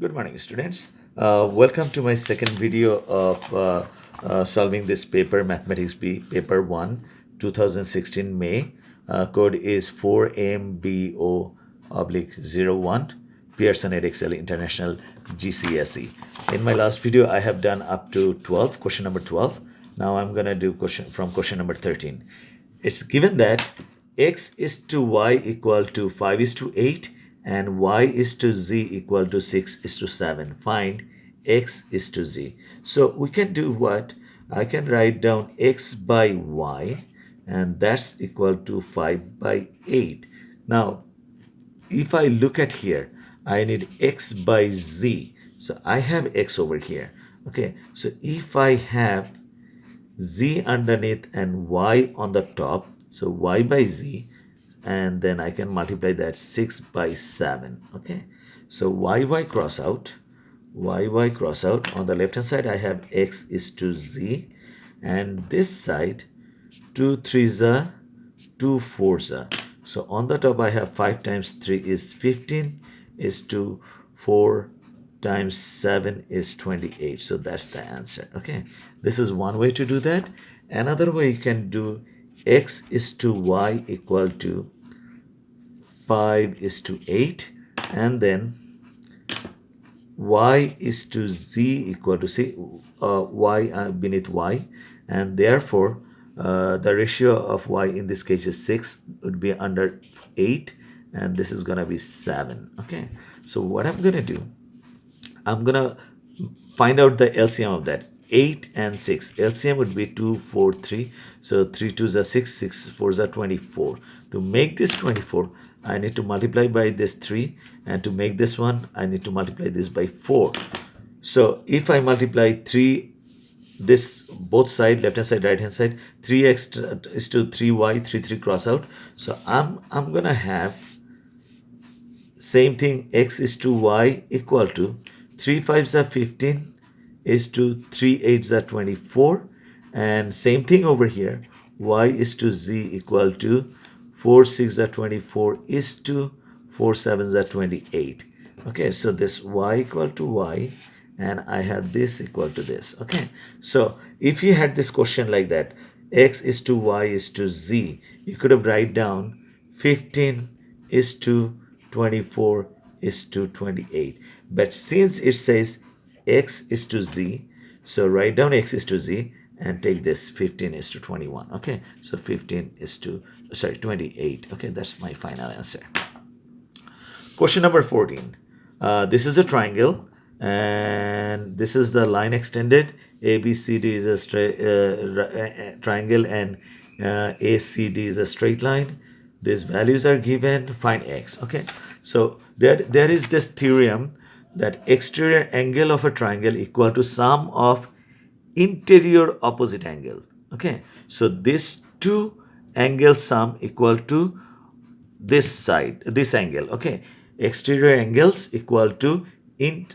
Good morning, students. Welcome to my second video of solving this paper, Mathematics B, Paper 1, 2016 May. Code is 4MBO/01, Pearson Edexcel International GCSE. In my last video, I have done up to 12, question number 12. Now I'm going to do question number 13. It's given that x is to y equal to 5:8 and y is to z equal to 6:7. Find x is to z. So we can do what? I can write down x by y, and that's equal to 5/8. Now, if I look at here, I need x by z. So I have x over here. Okay, so if I have z underneath and y on the top, so y by z, and then I can multiply that 6/7. Okay, so y cross out, y cross out. On the left hand side I have x is to z, and this side 2 3s are 2 4s are. So on the top I have 5 times 3 is 15 is to 4 times 7 is 28. So that's the answer. Okay, this is one way to do that. Another way you can do x is to y equal to 5:8, and then y is to z equal to y beneath y, and therefore the ratio of y in this case is 6, would be under 8, and this is gonna be 7. Okay, so what I'm gonna do, I'm gonna find out the LCM of that. 8 and 6. LCM would be 2, 4, 3. So 3 2s are 6, 6 4s are 24. To make this 24, I need to multiply by this 3. And to make this one, I need to multiply this by 4. So if I multiply 3, this both side, left hand side, right hand side, 3x is to 3y, 3 cross out. So I'm going to have same thing, x is to y equal to 3 5s are 15 is to 3 8s are 24, and same thing over here, y is to z equal to 4 6 are 24 is to 4 7s are 28. Okay, so this y equal to y, and I have this equal to this. Okay, so if you had this question like that, x is to y is to z, you could have write down 15 is to 24 is to 28. But since it says x is to z, so write down x is to z and take this 15 is to 21. Okay, so 15 is to 28. Okay, that's my final answer. Question number 14. This is a triangle, and this is the line extended. ABCD is a triangle, and ACD is a straight line. These values are given. Find x. Okay, so there is this theorem that exterior angle of a triangle equal to sum of interior opposite angle. Okay, so this two angle sum equal to this side, this angle. Okay, exterior angles equal to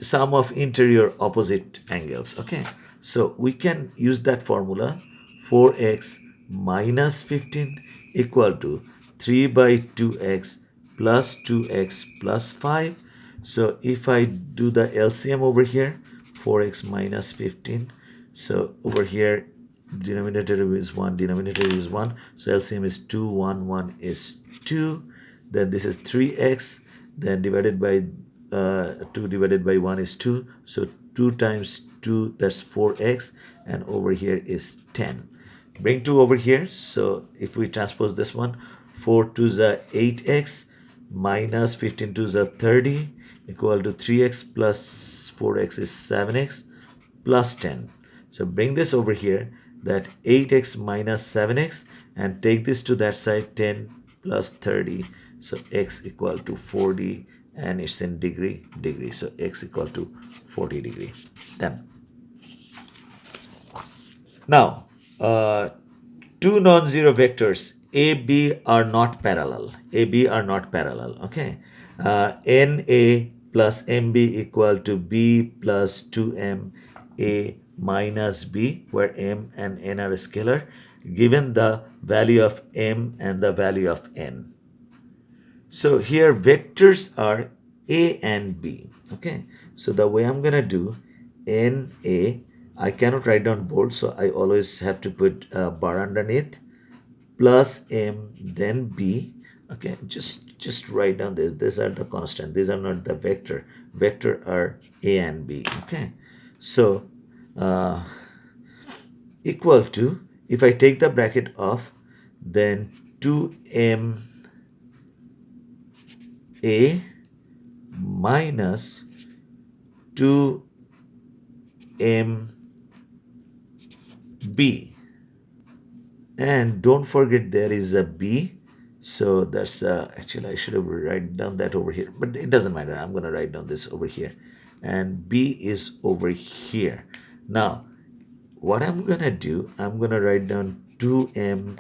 sum of interior opposite angles. Okay, so we can use that formula. 4x minus 15 equal to 3/2x plus 2x plus 5. So if I do the LCM over here, 4x minus 15, so over here denominator is 1, denominator is 1, so LCM is 2, 1, 1 is 2, then this is 3x, then divided by 2 divided by 1 is 2, so 2 times 2, that's 4x, and over here is 10. Bring 2 over here, so if we transpose this one, 4 2s are 8x minus 15 2s are 30 equal to 3x plus 4x is 7x plus 10. So bring this over here, that 8x minus 7x, and take this to that side, 10 plus 30, so x equal to 40, and it's in degree, so x equal to 40 degree. Done. Now two non-zero vectors a b are not parallel. Okay, na plus mb equal to b plus 2m a minus b, where m and n are scalar, given the value of m and the value of n. So here vectors are a and b. Okay, So the way I'm gonna do, NA, I cannot write down bold, so I always have to put a bar underneath, plus M, then B. Okay, just write down this. These are the constant. These are not the vector. Vector are A and B. Okay, so equal to, if I take the bracket off, then 2M A minus 2M B, and don't forget there is a B. So that's actually I should have written down that over here, but it doesn't matter. I'm going to write down this over here, and B is over here. Now what I'm going to do, I'm going to write down 2M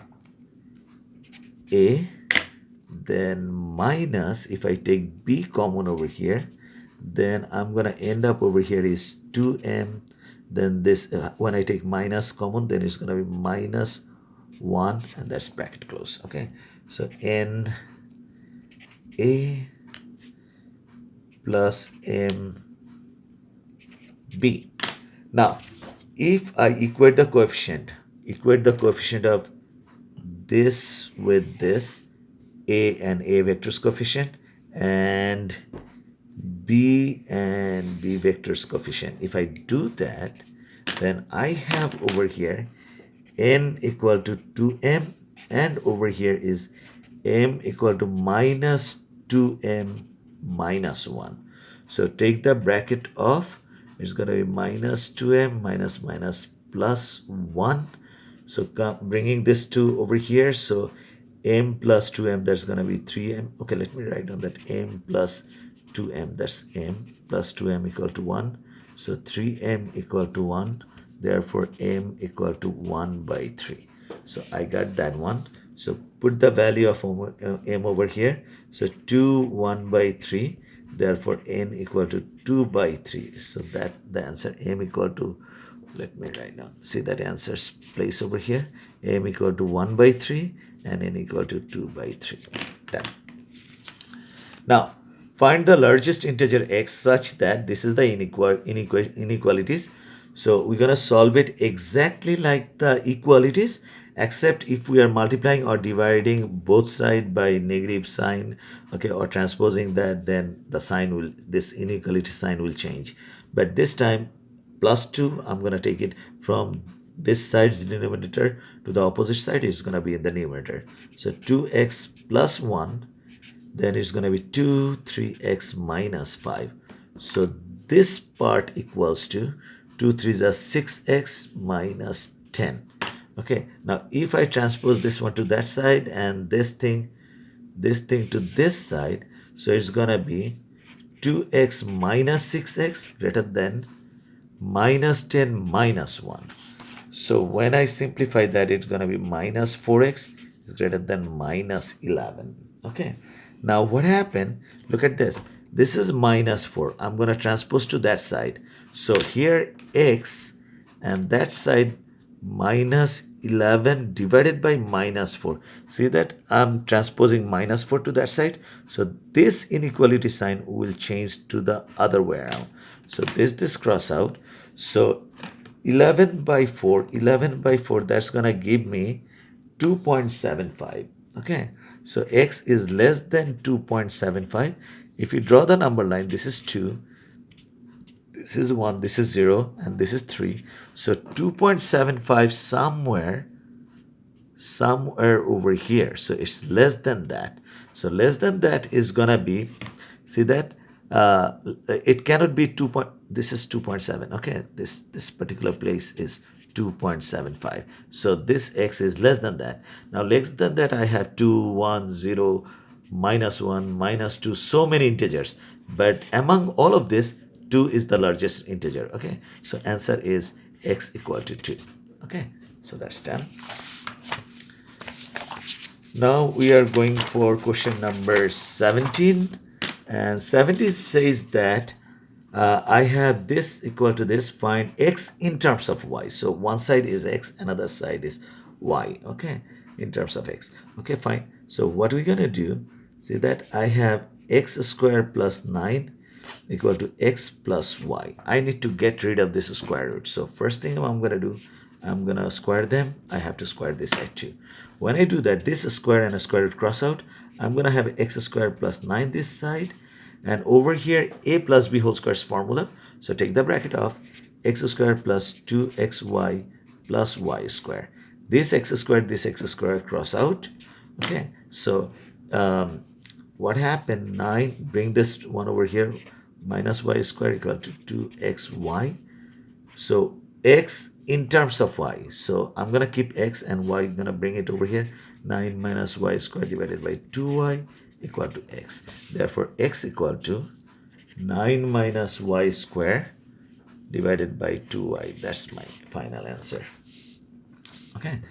A, then minus, if I take B common over here, then I'm going to end up over here is 2M, then this, when I take minus common, then it's going to be minus 1, and that's bracket close. Okay, so N A plus M B. Now if I equate the coefficient of this with this, A and A vectors coefficient, and B and B vectors coefficient, if I do that, then I have over here N equal to 2M, and over here is M equal to minus 2M minus 1. So take the bracket off, it's going to be minus 2M minus minus plus 1. So bringing this 2 over here, so M plus 2M, that's going to be 3M. Okay, let me write down that M plus 2M, that's M plus 2M equal to 1. So 3M equal to 1. Therefore, M equal to 1 by 3. So I got that one. So put the value of M over here. So 2, 1 by 3. Therefore, N equal to 2 by 3. So that the answer, M equal to, let me write down. See that answer's place over here. M equal to 1 by 3 and N equal to 2 by 3. Done. Now, find the largest integer x such that, this is the inequalities. So we're going to solve it exactly like the equalities, except if we are multiplying or dividing both sides by negative sign, okay, or transposing that, then the sign will, this inequality sign will change. But this time, plus 2, I'm going to take it from this side's denominator to the opposite side, is going to be in the numerator. So 2x plus 1, then it's going to be 2, 3x minus 5. So this part equals to 2 3s are 6x minus 10. Okay, now if I transpose this one to that side and this thing to this side, so it's gonna be 2x minus 6x greater than minus 10 minus 1. So when I simplify that, it's gonna be minus 4x is greater than minus 11. Okay, now what happened, look at this. This is minus 4. I'm going to transpose to that side. So here x, and that side minus 11 divided by minus 4. See that I'm transposing minus 4 to that side. So this inequality sign will change to the other way around. So this cross out. So 11 by 4, that's going to give me 2.75. Okay, so x is less than 2.75. If you draw the number line, this is 2, this is 1, this is 0, and this is 3. So 2.75 somewhere over here. So it's less than that. So less than that is gonna be, see that it cannot be 2. This is 2.7. Okay, this particular place is 2.75. So this x is less than that. Now less than that, I have 2, 1, 0, minus 1, minus 2, so many integers. But among all of this, 2 is the largest integer. Okay, so answer is x equal to 2. Okay, so that's done. Now we are going for question number 17. And 17 says that I have this equal to this, find x in terms of y. So one side is x, another side is y, okay, in terms of x. Okay, fine. So what we're going to do, see that I have x squared plus 9 equal to x plus y. I need to get rid of this square root. So first thing I'm going to do, I'm going to square them. I have to square this side too. When I do that, this square and a square root cross out. I'm going to have x squared plus 9 this side. And over here, a plus b whole square's formula. So take the bracket off, x squared plus 2xy plus y square. This x squared cross out. Okay, so what happened? 9, bring this one over here, minus y squared equal to 2xy. So x in terms of y. So I'm going to keep x and y, going to bring it over here. 9 minus y squared divided by 2y equal to x. Therefore, x equal to 9 minus y squared divided by 2y. That's my final answer. Okay.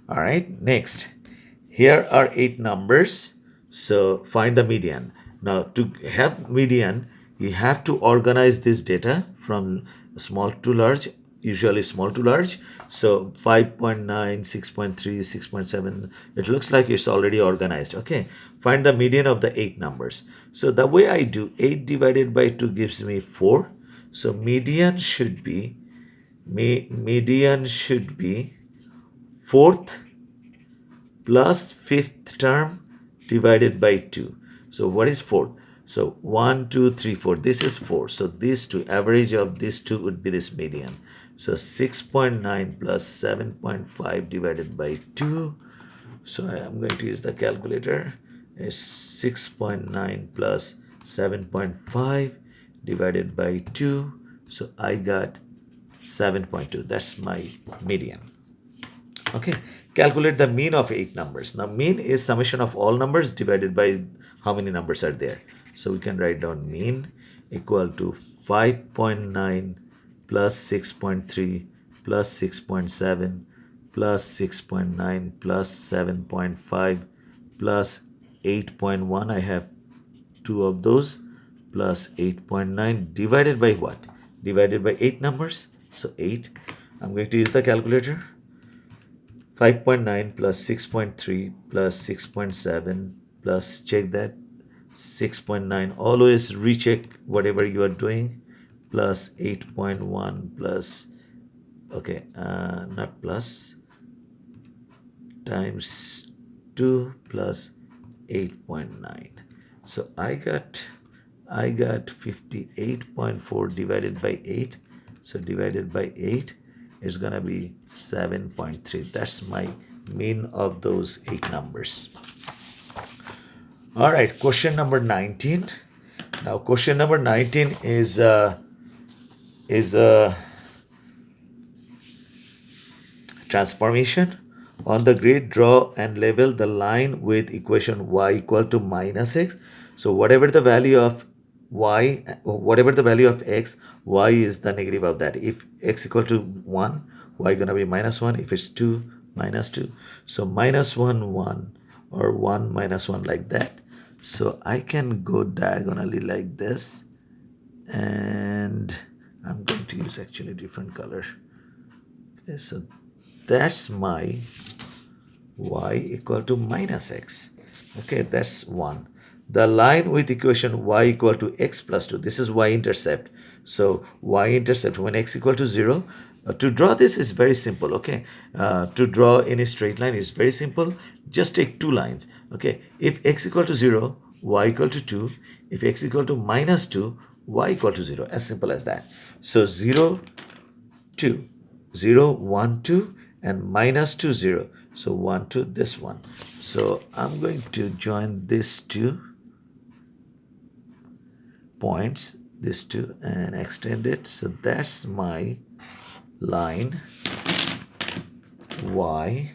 All right. Next. Here are 8 numbers. So find the median. Now, to have median, you have to organize this data from small to large, usually small to large. So 5.9, 6.3, 6.7, it looks like it's already organized. Okay, find the median of the 8 numbers. So the way I do, 8 divided by 2 gives me 4. So median should be fourth plus fifth term divided by 2. So what is fourth? So 1, 2, 3, 4. This is 4. So these two, average of these two would be this median. So 6.9 plus 7.5 divided by 2. So I am going to use the calculator. It's 6.9 plus 7.5 divided by 2. So I got 7.2. That's my median. Okay, calculate the mean of 8 numbers. Now, mean is summation of all numbers divided by how many numbers are there. So we can write down mean equal to 5.9 plus 6.3 plus 6.7 plus 6.9 plus 7.5 plus 8.1. I have 2 of those plus 8.9 divided by what? Divided by 8 numbers. So 8. I'm going to use the calculator. 5.9 plus 6.3 plus 6.7 plus, check that, 6.9. Always recheck whatever you are doing, plus 8.1 plus, okay, not plus, times 2 plus 8.9. So I got 58.4 divided by 8. So divided by 8 is going to be 7.3. That's my mean of those 8 numbers. All right, question number 19. Now, question number 19 is transformation. On the grid, draw and label the line with equation y equal to minus x. So whatever the value of y, whatever the value of x, y is the negative of that. If x equal to 1, y gonna be minus 1. If it's 2, minus 2. So minus 1, 1, or 1 minus 1, like that. So I can go diagonally like this, and I'm going to use actually different color. Okay, so that's my y equal to minus x. Okay, that's 1. The line with equation y equal to x plus 2. This is y-intercept. So y-intercept when x equal to 0. To draw this is very simple. Okay, to draw any straight line is very simple. Just take 2 lines. Okay, if x equal to 0, y equal to 2. If x equal to minus 2, y equal to 0. As simple as that. So 0, 2, 0, 1, 2, and minus 2, 0. So 1, 2, this one. So I'm going to join these 2 points, these 2, and extend it. So that's my line y,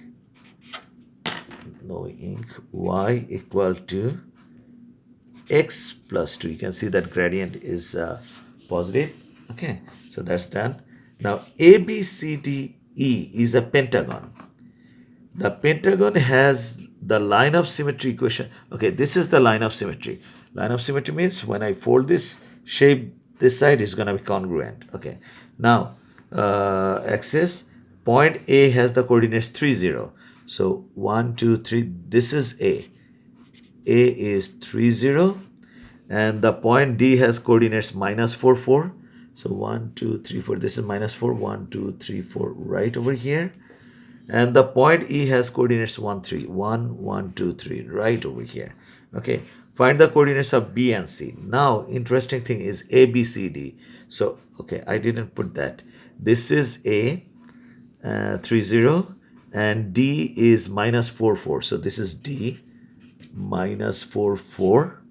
no ink, y equal to x plus 2. You can see that gradient is positive. Okay, so that's done. Now ABCDE is a pentagon. The pentagon has the line of symmetry equation. Okay, this is the line of symmetry. Line of symmetry means when I fold this shape, this side is going to be congruent. Okay, now axis, point A has the coordinates 3, 0. So 1, 2, 3, this is A. A is 3, 0. and the point D has coordinates minus 4, 4. So 1, 2, 3, 4. This is minus 4, 1, 2, 3, 4, right over here. And the point E has coordinates 1, 3. 1, 1, 2, 3, right over here. Okay, find the coordinates of B and C. Now, interesting thing is A, B, C, D. So, okay, I didn't put that. This is A, 3, 0, and D is minus 4, 4. So this is D, minus 4, 4.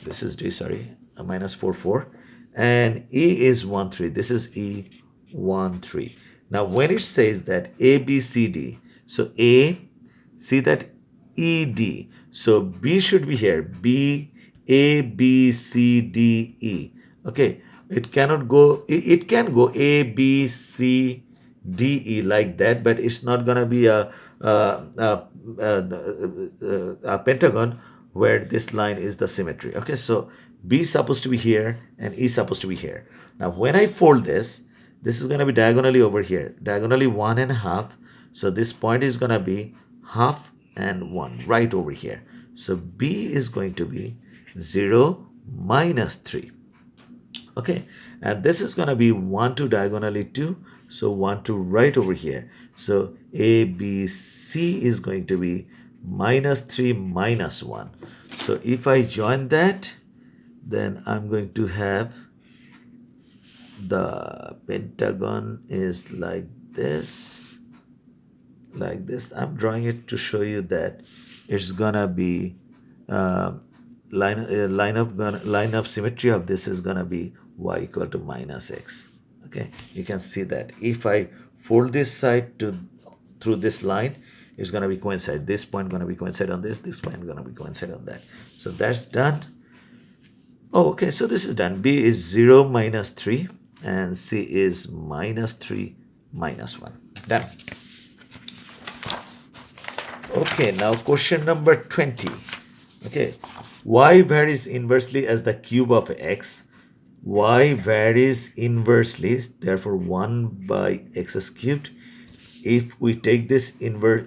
This is D, sorry, minus 4, 4. And E is 1, 3. This is E, 1, 3. Now, when it says that A, B, C, D, so A, see that E, D. So B should be here. B, A, B, C, D, E. Okay, it cannot go, it can go A, B, C, D, E like that, but it's not going to be a pentagon where this line is the symmetry. Okay, so B is supposed to be here and E is supposed to be here. Now, when I fold this, this is going to be diagonally over here, diagonally 1.5. So this point is going to be half and 1 right over here. So B is going to be 0, minus 3. Okay, and this is going to be 1, 2 diagonally 2. So 1, 2 right over here. So A, B, C is going to be minus 3, minus 1. So if I join that, then I'm going to have the pentagon is like this, like this. I'm drawing it to show you that it's gonna be line of symmetry of this is gonna be y equal to minus x. Okay, you can see that if I fold this side to through this line, it's gonna be coincide. This point gonna be coincide on this point gonna be coincide on that. So that's done. Oh, okay, so this is done. B is 0, minus 3, and C is minus 3, minus 1. Done. Okay, now question number 20. Okay, y varies inversely as the cube of x. Y varies inversely, therefore 1 by x cubed. If we take this inverse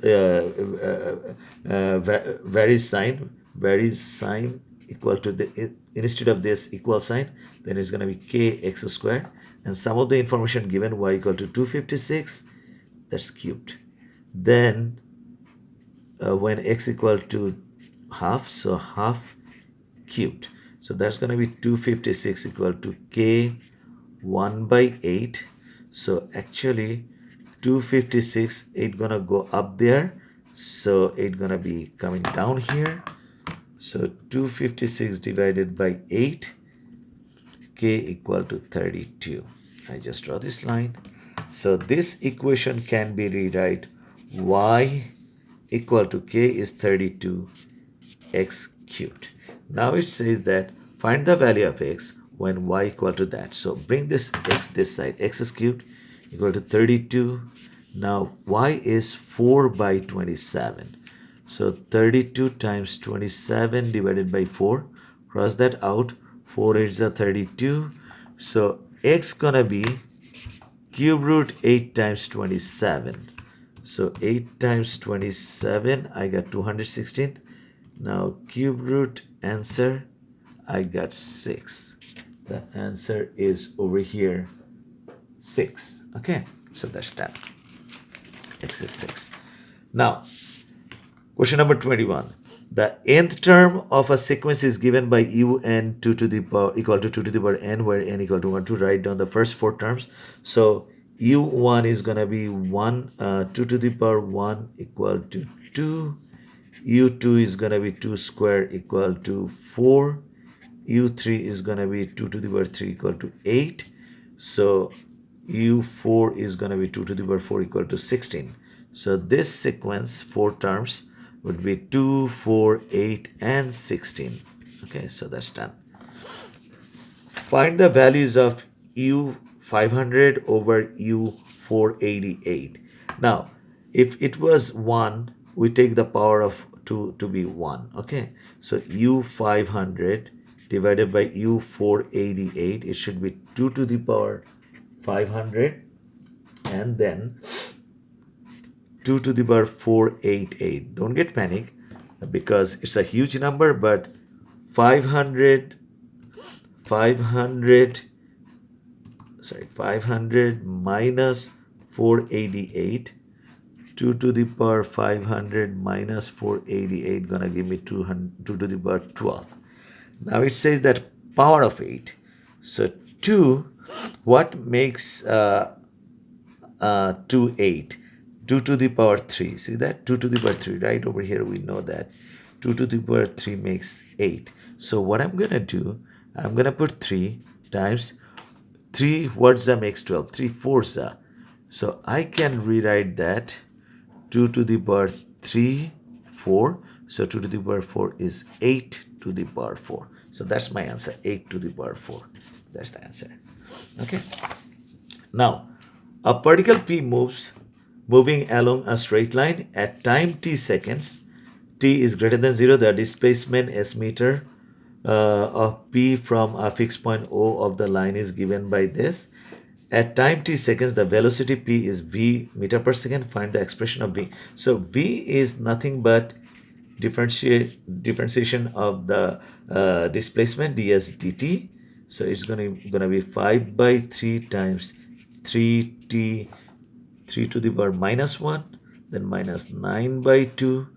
varies sign equal to the, instead of this equal sign, then it's going to be kx squared, and some of the information given y equal to 256, that's cubed. Then when x equal to half, so half cubed, so that's going to be 256 equal to k 1 by 8. So actually 256, 8 gonna go up there, so 8 gonna be coming down here. So 256 divided by 8, k equal to 32. I just draw this line. So this equation can be rewrite y equal to k is 32 x cubed. Now it says that find the value of x when y equal to that. So bring this x this side, x is cubed equal to 32. Now y is 4 by 27. So 32 times 27 divided by 4. Cross that out. 4 is a 32. So x gonna be cube root 8 times 27. So 8 times 27, I got 216. Now cube root answer, I got 6. The answer is over here, 6. Okay, so that's that. X is 6. Now, question number 21. The nth term of a sequence is given by un 2 to the power equal to 2 to the power n, where n equal to 1 to write down the first 4 terms. So u1 is going to be 2 to the power 1 equal to 2. u2 is going to be 2 square equal to 4. u3 is going to be 2 to the power 3 equal to 8. So u4 is going to be 2 to the power 4 equal to 16. So this sequence, 4 terms, would be 2, 4, 8, and 16. Okay, so that's done. Find the values of u500 over u488. Now, if it was 1, we take the power of 2 to be 1. Okay, so u500 divided by u488, it should be 2 to the power 500, and then 2 to the power 488. Don't get panic because it's a huge number, but 500 500 minus 488. 2 to the power 500 minus 488 gonna give me 2 to the power 12. Now it says that power of 8. So 2, what makes 2 8? 2 to the power 3. See that? 2 to the power 3, right? Over here we know that 2 to the power 3 makes 8. So what I'm gonna do, I'm gonna put 3 times 3, what's that makes 12? 3 fours. So I can rewrite that 2 to the power 3, 4. So 2 to the power 4 is 8 to the power 4. So that's my answer, 8 to the power 4. That's the answer. Okay. Now, a particle P moving along a straight line at time t seconds. T is greater than 0. The displacement s meter of P from a fixed point O of the line is given by this. At time t seconds, the velocity P is v meter per second. Find the expression of v. So v is nothing but differentiation of the displacement ds dt. So it's gonna be 5 by 3 times 3t 3 to the power minus 1, then minus 9 by 2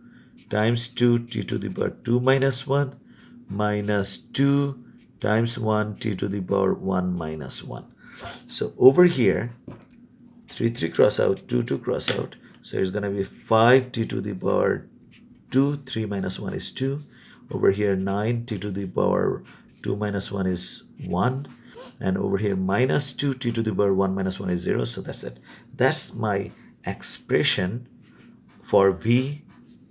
times 2 t to the power 2 minus 1 minus 2 times 1 t to the power 1 minus 1. So over here 3 cross out, 2 cross out, so it's going to be 5 t to the power 2, 3 minus 1 is 2. Over here 9 t to the power 2 minus 1 is 1, and over here minus 2 t to the power 1 minus 1 is 0. So that's it. That's my expression for v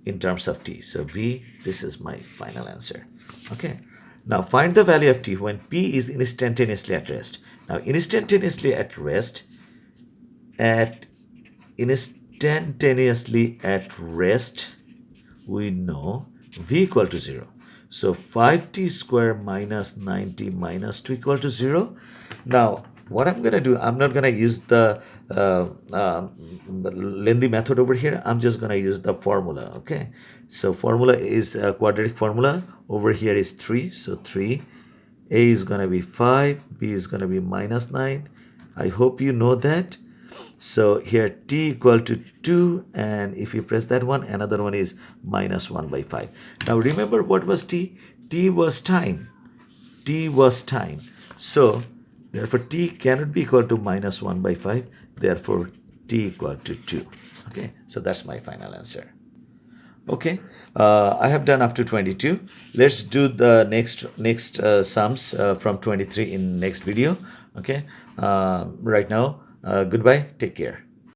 in terms of t. So v, this is my final answer. Okay. Now find the value of t when p is instantaneously at rest. Now instantaneously at rest, we know v equal to 0. So 5t square minus 9t minus 2 equal to 0. Now what I'm going to do, I'm not going to use the lengthy method over here. I'm just going to use the formula. Okay. So formula is a quadratic formula. Over here is 3. So 3. A is going to be 5. B is going to be minus 9. I hope you know that. So here t equal to 2, and if you press that one, another one is minus 1 by 5. Now remember what was t? T was time. T was time. So therefore t cannot be equal to minus 1 by 5. Therefore t equal to 2. Okay, so that's my final answer. Okay, I have done up to 22. Let's do the next sums from 23 in next video. Okay, right now, goodbye, take care.